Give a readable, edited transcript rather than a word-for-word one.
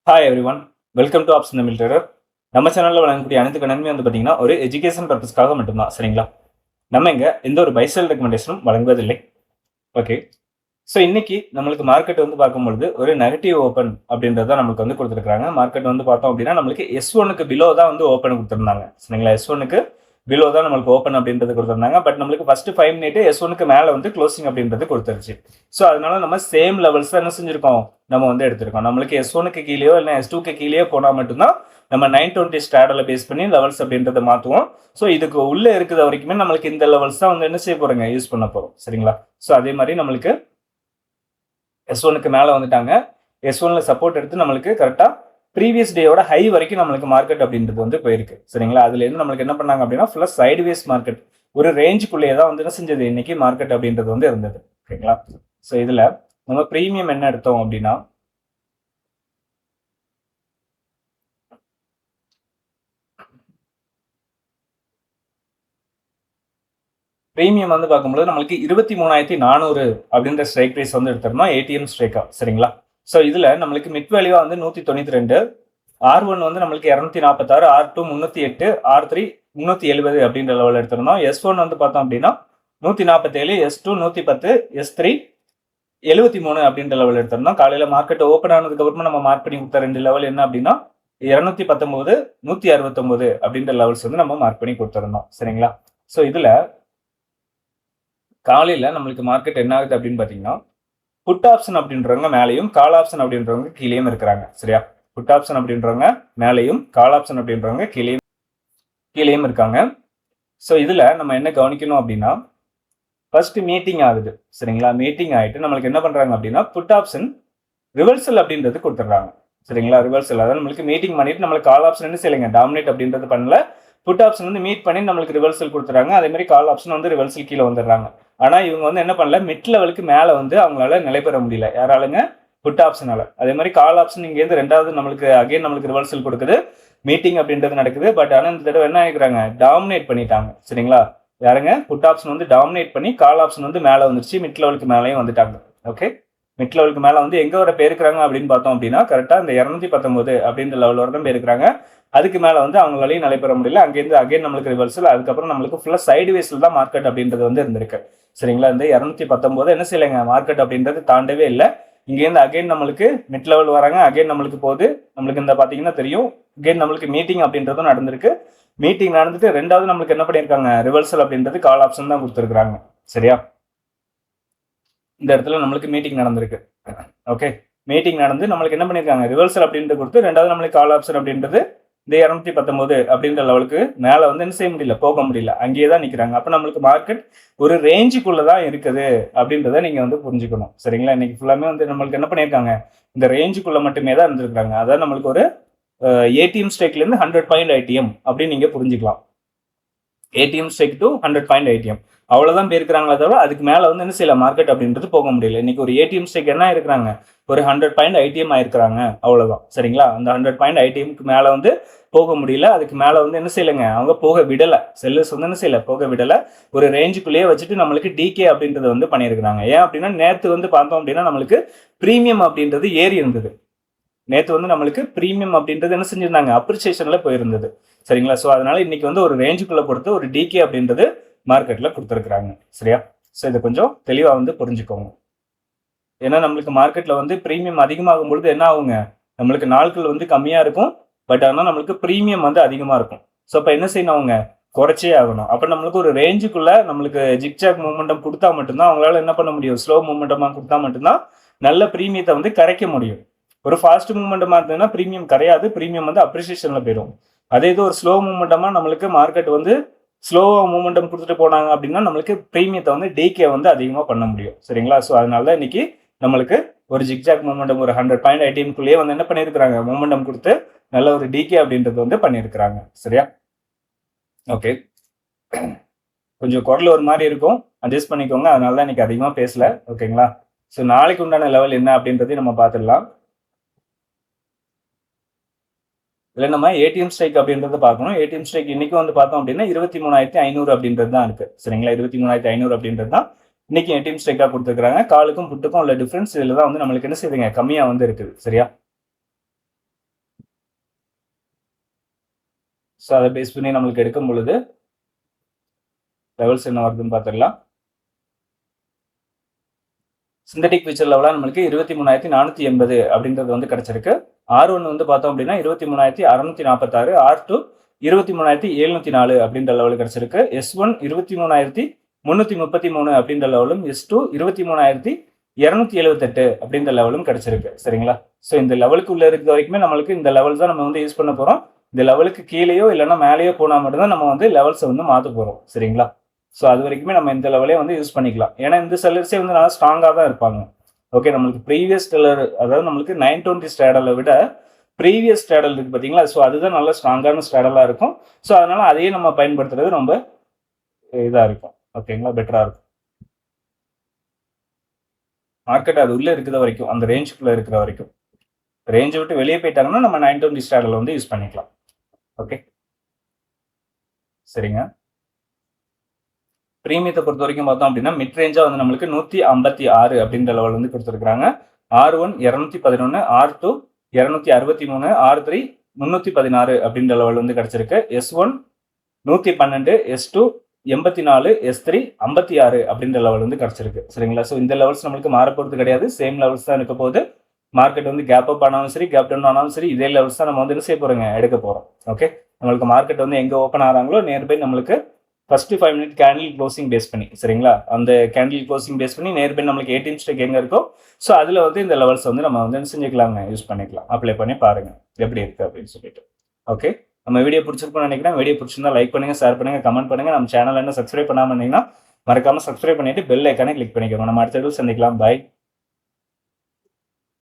Hi every one, welcome to apps Tamil trader. நம்ம சேனலில் வழங்கக்கூடிய அனைத்து நன்மை வந்து பார்த்தீங்கன்னா ஒரு எஜுகேஷன் பர்பஸ்க்காக மட்டும்தான். சரிங்களா? நம்ம இங்கே எந்த ஒரு பைசல் ரெக்கமெண்டேஷனும் வழங்குவதில்லை. ஓகே, ஸோ இன்னைக்கு நம்மளுக்கு மார்க்கெட் வந்து பார்க்கும்பொழுது ஒரு நெகட்டிவ் ஓப்பன் அப்படின்றத நம்மளுக்கு வந்து கொடுத்துருக்காங்க. மார்க்கெட் வந்து பார்த்தோம் அப்படின்னா நம்மளுக்கு S1க்கு பிலோ தான் வந்து ஓப்பன் கொடுத்துருந்தாங்க. சரிங்களா? S1க்கு பிலோ தான் நம்மளுக்கு ஓப்பன் அப்படின்றது கொடுத்துருந்தாங்க. பட் நம்மளுக்கு ஃபர்ஸ்ட் 5 மினிட் S1க்கு மேலே வந்து க்ளோசிங் அப்படின்றது கொடுத்துருச்சு. ஸோ அதனால நம்ம சேம் லெவல்ஸ் தான் என்ன செஞ்சிருக்கோம், நம்ம வந்து எடுத்திருக்கோம். நம்மளுக்கு S1க்கு கீழேயோ இல்லை S2க்கு கீழேயோ போனால் மட்டும்தான் நம்ம 920 ஸ்டாடரில் பேஸ் பண்ணி லெவல்ஸ் அப்படின்றத மாற்றுவோம். ஸோ இதுக்கு உள்ளே இருக்கிற வரைக்குமே நம்மளுக்கு இந்த லெவல்ஸ் தான் வந்து என்ன செய்ய போகிறோங்க, யூஸ் பண்ண போகிறோம். சரிங்களா? ஸோ அதே மாதிரி நம்மளுக்கு S1க்கு மேலே வந்துட்டாங்க. S1ல சப்போர்ட் எடுத்து நம்மளுக்கு கரெக்டாக ப்ரீவியஸ் டேயோட ஹை வரைக்கும் நம்மளுக்கு மார்க்கெட் அப்படின்றது வந்து போயிருக்கு. சரிங்களா? அதுலேருந்து நம்மளுக்கு என்ன பண்ணாங்க அப்படின்னா ஃபுல்லாக சைடுவேஸ் மார்க்கெட், ஒரு ரேஞ்சுக்குள்ளேயே தான் வந்து என்ன செஞ்சது இன்னைக்கு மார்க்கெட் அப்படின்றது வந்து இருந்தது. ஓகேங்களா? ஸோ இதில் நம்ம ப்ரீமியம் என்ன எடுத்தோம் அப்படின்னா ப்ரீமியம் வந்து பார்க்கும்போது நம்மளுக்கு 23,400 அப்படின்ற ஸ்ட்ரைக் ப்ரைஸ் வந்து எடுத்துருந்தோம், ஏடிஎம் ஸ்ட்ரைக்கா. சரிங்களா? ஸோ இதில் நம்மளுக்கு மிட் வேல்யூவா வந்து 192, R1 வந்து நம்மளுக்கு 246, R2 308, R3 370 அப்படின்ற லெவலில் எடுத்திருந்தோம். S1 வந்து பார்த்தோம் அப்படின்னா 147, S2 110, S3 73 அப்படின்ற லெவல் எடுத்திருந்தோம். காலையில் மார்க்கெட் ஓப்பன் ஆனதுக்கு அப்புறமா நம்ம மார்க் பண்ணி கொடுத்த ரெண்டு லெவல் என்ன அப்படின்னா 219, 169 அப்படின்ற லெவல்ஸ் வந்து நம்ம மார்க் பண்ணி கொடுத்துருந்தோம். சரிங்களா? ஸோ இதில் காலையில் நம்மளுக்கு மார்க்கெட் என்ன ஆகுது அப்படின்னு பார்த்தீங்கன்னா புட் ஆப்ஷன் அப்படின்றவங்க மேலேயும் கால் ஆப்ஷன் அப்படின்றவங்க கீழேயும் இருக்கிறாங்க. சரியா? புட் ஆப்ஷன் அப்படின்றவங்க மேலேயும் கால் ஆப்ஷன் அப்படின்றவங்க கீழேயும் இருக்காங்க. ஸோ இதில் நம்ம என்ன கவனிக்கணும் அப்படின்னா ஃபர்ஸ்ட் மீட்டிங் ஆகுது. சரிங்களா? மீட்டிங் ஆகிட்டு நம்மளுக்கு என்ன பண்ணுறாங்க அப்படின்னா புட் ஆப்ஷன் ரிவர்சல் அப்படின்றது கொடுத்துட்றாங்க. சரிங்களா? ரிவர்சல் அதாவது நம்மளுக்கு மீட்டிங் பண்ணிட்டு நம்மளுக்கு கால் ஆப்ஷன் என்ன செய்யலைங்க, டாமினேட் அப்படின்றது பண்ணல. புட் ஆப்ஷன் வந்து மீட் பண்ணி நம்மளுக்கு ரிவர்சல் கொடுத்துறாங்க. அதே மாதிரி கால் ஆப்ஷன் வந்து ரிவர்சல் கீழே வந்துடுறாங்க. ஆனால் இவங்க வந்து என்ன பண்ணல, மிட் லெவலுக்கு மேலே வந்து அவங்களால நிலை பெற முடியல. யாராலுங்க? புட் ஆப்ஷனால. அதே மாதிரி கால் ஆப்ஷன் இங்கேருந்து ரெண்டாவது நம்மளுக்கு அகைன் நம்மளுக்கு ரிவர்சல் கொடுக்குது, மீட்டிங் அப்படின்றது நடக்குது. பட் ஆனால் இந்த தடவை என்ன ஆகிக்கிறாங்க, டாமினேட் பண்ணிட்டாங்க. சரிங்களா? யாருங்க? புட் ஆப்ஷன் வந்து டாமினேட் பண்ணி கால் ஆப்ஷன் வந்து மேலே வந்துருச்சு, மிட் லெவலுக்கு மேலேயும் வந்துட்டாங்க. ஓகே, மிட் லெவலுக்கு மேலே வந்து எங்கே வர போயிருக்கிறாங்க அப்படின்னு பார்த்தோம் அப்படின்னா கரெக்டாக இந்த 219 அப்படின்ற லெவல் வர தான் போயிருக்கிறாங்க. அதுக்கு மேலே வந்து அவங்களாலையும் நடைபெற முடியல. அங்கேருந்து அகைன் நம்மளுக்கு ரிவர்சல், அதுக்கப்புறம் நம்மளுக்கு ஃபுல்லாக சைடு வேஸில் தான் மார்க்கெட் அப்படின்றது வந்து இருந்திருக்கு. சரிங்களா? இந்த 219 என்ன செய்யலைங்க, மார்க்கெட் அப்படின்றது தாண்டவே இல்லை. இங்கேருந்து அகைன் நம்மளுக்கு மிட் லெவல் வராங்க, அகைன் நம்மளுக்கு போகுது. நம்மளுக்கு இந்த பார்த்தீங்கன்னா தெரியும், அகைன் நம்மளுக்கு மீட்டிங் அப்படின்றதும் நடந்திருக்கு. மீட்டிங் நடந்துட்டு ரெண்டாவது நம்மளுக்கு என்ன பண்ணியிருக்காங்க, ரிவர்சல் அப்படின்றது கால் ஆப்ஷன் தான் கொடுத்துருக்காங்க. சரியா? இந்த இடத்துல நம்மளுக்கு மீட்டிங் நடந்திருக்கு. ஓகே, மீட்டிங் நடந்து நம்மளுக்கு என்ன பண்ணியிருக்காங்க, ரிவர்சல் அப்படின்றது கொடுத்து ரெண்டாவது நம்மளுக்கு கால் ஆப்ஷன் அப்படின்றது இந்த 219 அப்படின்ற லெவலுக்கு மேலே வந்து என்ன செய்ய முடியல, போக முடியல, அங்கேயே தான் நிற்கிறாங்க. அப்போ நம்மளுக்கு மார்க்கெட் ஒரு ரேஞ்சுக்குள்ளே தான் இருக்குது அப்படின்றத நீங்கள் வந்து புரிஞ்சுக்கணும். சரிங்களா? இன்னைக்கு ஃபுல்லாமே வந்து நம்மளுக்கு என்ன பண்ணியிருக்காங்க, இந்த ரேஞ்சுக்குள்ளே மட்டுமே தான் இருந்திருக்காங்க. அதாவது நம்மளுக்கு ஒரு ஏடிஎம் ஸ்ட்ரைக்லேருந்து 100 பாயிண்ட் ஐடிஎம் அப்படின்னு நீங்கள் புரிஞ்சுக்கலாம். ATM strike to 100 point IDM அவ்வளோதான் போயிருக்கிறாங்களே தவிர அதுக்கு மேலே வந்து என்ன செய்யல, மார்க்கெட் அப்படின்றது போக முடியல. இன்னைக்கு ஒரு ஏடிஎம் ஸ்ட்ரைக் என்ன இருக்கிறாங்க, ஒரு 100 பாயிண்ட் ஐடிஎம் ஆயிருக்கிறாங்க, அவ்வளோதான். சரிங்களா? அந்த 100 பாயிண்ட் ஐடிஎம்க்கு மேலே வந்து போக முடியல. அதுக்கு மேலே வந்து என்ன செய்யலைங்க, அவங்க போக விடலை. செல்லர்ஸ் வந்து என்ன செய்யலை, போக விடலை. ஒரு ரேஞ்சுக்குள்ளேயே வச்சுட்டு நம்மளுக்கு டிகே அப்படின்றது வந்து பண்ணியிருக்கிறாங்க. ஏன் அப்படின்னா நேற்று வந்து பார்த்தோம் அப்படின்னா நம்மளுக்கு ப்ரீமியம் அப்படின்றது ஏறி இருந்தது. நேற்று வந்து நம்மளுக்கு ப்ரீமியம் அப்படின்றது என்ன செஞ்சிருந்தாங்க, அப்ரிசியேஷனில் போயிருந்தது. சரிங்களா? ஸோ அதனால இன்னைக்கு வந்து ஒரு ரேஞ்சுக்குள்ளே பொறுத்து ஒரு டிகே அப்படின்றது மார்க்கெட்டில் கொடுத்துருக்குறாங்க. சரியா? ஸோ இதை கொஞ்சம் தெளிவாக வந்து புரிஞ்சுக்கோங்க. ஏன்னா நம்மளுக்கு மார்க்கெட்டில் வந்து ப்ரீமியம் அதிகமாகும் பொழுது என்ன ஆகுங்க, நம்மளுக்கு நாட்கள் வந்து கம்மியாக இருக்கும். பட் ஆனால் நம்மளுக்கு ப்ரீமியம் வந்து அதிகமாக இருக்கும். ஸோ அப்போ என்ன செய்யணும், அவங்க குறைச்சே ஆகணும். அப்போ நம்மளுக்கு ஒரு ரேஞ்சுக்குள்ளே நம்மளுக்கு ஜிக்ஜாக் மூமெண்டம் கொடுத்தா மட்டும்தான் அவங்களால என்ன பண்ண முடியும், ஸ்லோ மூமெண்டமாக கொடுத்தா மட்டும்தான் நல்ல ப்ரீமியத்தை வந்து கரைக்க முடியும். ஒரு ஃபாஸ்ட் மூமெண்டமாக இருந்ததுன்னா ப்ரீமியம் கரையாது, ப்ரீமியம் வந்து அப்ரிசியேஷனில் போயிடும். அதே இது ஒரு ஸ்லோ மூமெண்டமாக நம்மளுக்கு மார்க்கெட் வந்து ஸ்லோவாக மூமெண்டம் கொடுத்துட்டு போனாங்க அப்படின்னா நம்மளுக்கு ப்ரீமியத்தை வந்து டிகே வந்து அதிகமாக பண்ண முடியும். சரிங்களா? ஸோ அதனால தான் இன்னைக்கு நம்மளுக்கு ஒரு ஜிக்ஜாக் மூமெண்டம் ஒரு 100 பாயிண்ட் ஐடிஎம்குள்ளேயே வந்து என்ன பண்ணியிருக்கிறாங்க, மூமெண்டம் கொடுத்து நல்ல ஒரு டிகே அப்படின்றது வந்து பண்ணியிருக்கிறாங்க. சரியா? ஓகே, கொஞ்சம் குரல் ஒரு மாதிரி இருக்கும், அட்ஜஸ்ட் பண்ணிக்கோங்க. அதனால தான் இன்னைக்கு அதிகமாக பேசல. ஓகேங்களா? ஸோ நாளைக்கு உண்டான லெவல் என்ன அப்படின்றதையும் நம்ம பார்த்துடலாம். இல்லை நம்ம ஏடிஎம் ஸ்ட்ரைக் அப்படின்றத பார்க்கணும். ஏடிஎம் ஸ்ட்ரைக் இன்னைக்கு வந்து பார்த்தோம் அப்படின்னா 23,500 அப்படின்றது தான் இருக்கு. சரிங்களா? 23,500 அப்படின்றது தான் இன்னைக்கு ஏடிஎம் ஸ்ட்ரைக்காக கொடுத்துருக்காங்க. காலுக்கும் புட்டுக்கும் உள்ள டிஃபரன்ஸ் இதில் தான் வந்து நம்மளுக்கு என்ன செய்யுதுங்க, கம்மியாக வந்து இருக்குது. சரியா? ஸோ அதை பேஸ் பண்ணி நம்மளுக்கு எடுக்கும் பொழுது லெவல்ஸ் என்ன வருதுன்னு பார்த்துடலாம். சிந்தட்டிக் ஃபியூச்சர் லெவலாக நம்மளுக்கு 23,480 அப்படின்றது வந்து கிடைச்சிருக்கு. R1 வந்து பார்த்தோம் அப்படின்னா 23,646, R2 23,704 அப்படின்ற லெவலுக்கு கிடைச்சிருக்கு. S1 23,333 அப்படின்ற லெவலும், S2 23,278 அப்படின்ற லெவலும் கிடைச்சிருக்கு. சரிங்களா? ஸோ இந்த லெவலுக்கு உள்ள இருக்கிற வரைக்குமே நம்மளுக்கு இந்த லெவல் தான் நம்ம வந்து யூஸ் பண்ண போகிறோம். இந்த லெவலுக்கு கீழேயோ இல்லைன்னா மேலேயோ போனால் மட்டும்தான் நம்ம வந்து லெவல்ஸை வந்து மாற்ற போகிறோம். சரிங்களா? ஸோ அது வரைக்குமே நம்ம இந்த லெவலே வந்து யூஸ் பண்ணிக்கலாம். ஏன்னா இந்த செல்லர்ஸே வந்து நல்லா ஸ்ட்ராங்காக தான் இருப்பாங்க. ஓகே, நம்மளுக்கு ப்ரீவியஸ் ஸ்டெல்லர், அதாவது நம்மளுக்கு 920 ஸ்ட்ராடலை விட ப்ரீவியஸ் ஸ்ட்ராடல் இருக்குது பார்த்தீங்களா, ஸோ அதுதான் நல்ல ஸ்ட்ராங்கான ஸ்ட்ராடலாக இருக்கும். ஸோ அதனால அதையே நம்ம பயன்படுத்துறது ரொம்ப இதாக இருக்கும். ஓகேங்களா, பெட்டராக இருக்கும். மார்க்கெட் அது உள்ளே இருக்கிற வரைக்கும், அந்த ரேஞ்சுக்குள்ளே இருக்கிற வரைக்கும், ரேஞ்சை விட்டு வெளியே போயிட்டாங்கன்னா நம்ம 920 ஸ்ட்ராடலை வந்து யூஸ் பண்ணிக்கலாம். ஓகே, சரிங்க. பிரீமியத்தை பொறுத்த வரைக்கும் பார்த்தோம் அப்படின்னா மிட் ரேஞ்சா வந்து நம்மளுக்கு 156 அப்படின்ற லெவல் வந்து கொடுத்துருக்காங்க. R1 211, R2 263, R3 316 அப்படின்ற லெவல் வந்து கிடைச்சிருக்கு. S1 112, S2 84, S3 56 அப்படின்ற லெவல் வந்து கிடைச்சிருக்கு. சரிங்களா? ஸோ இந்த லெவல்ஸ் நம்மளுக்கு மாற போகிறது கிடையாது, சேம் லெவல்ஸ் தான் இருக்க போகுது. மார்க்கெட் வந்து கேப் அப் ஆனாலும் சரி, கேப் டவுன் ஆனாலும் சரி, இதே லெவல்ஸ் தான் நம்ம வந்து என்ன செய்ய போறோங்க, எடுக்க போறோம். ஓகே, நம்மளுக்கு மார்க்கெட் வந்து எங்க ஓப்பன் ஆகிறாங்களோ நியர்பை நம்மளுக்கு first 5 minute candle closing base பண்ணி, சரிங்களா, அந்த கேண்டில் க்ளோசிங் பேஸ் பண்ணி நியர்பை நம்மளுக்கு 18 ஸ்டேக் எங்க இருக்கோ, ஸோ அதில் வந்து இந்த லெவல்ஸ் வந்து நம்ம வந்து செஞ்சுக்கலாங்க, யூஸ் பண்ணிக்கலாம். அப்ளை பண்ணி பாருங்க எப்படி இருக்கு அப்படின்னு சொல்லிட்டு. ஓகே, நம்ம வீடியோ பிடிச்சிருக்கும்னு நினைக்கிறேன். வீடியோ பிடிச்சிருந்தா லைக் பண்ணுங்க, ஷேர் பண்ணுங்க, கமெண்ட் பண்ணுங்க. நம்ம சேனல் என்ன சப்ஸ்கிரைப் பண்ணாமல் இருந்தீங்கன்னா மறக்காம சப்ஸ்கிரைப் பண்ணிட்டு பெல் ஐக்கானே கிளிக் பண்ணிக்கோங்க. நம்ம அடுத்த வீடியோ சந்திக்கலாம். பாய்.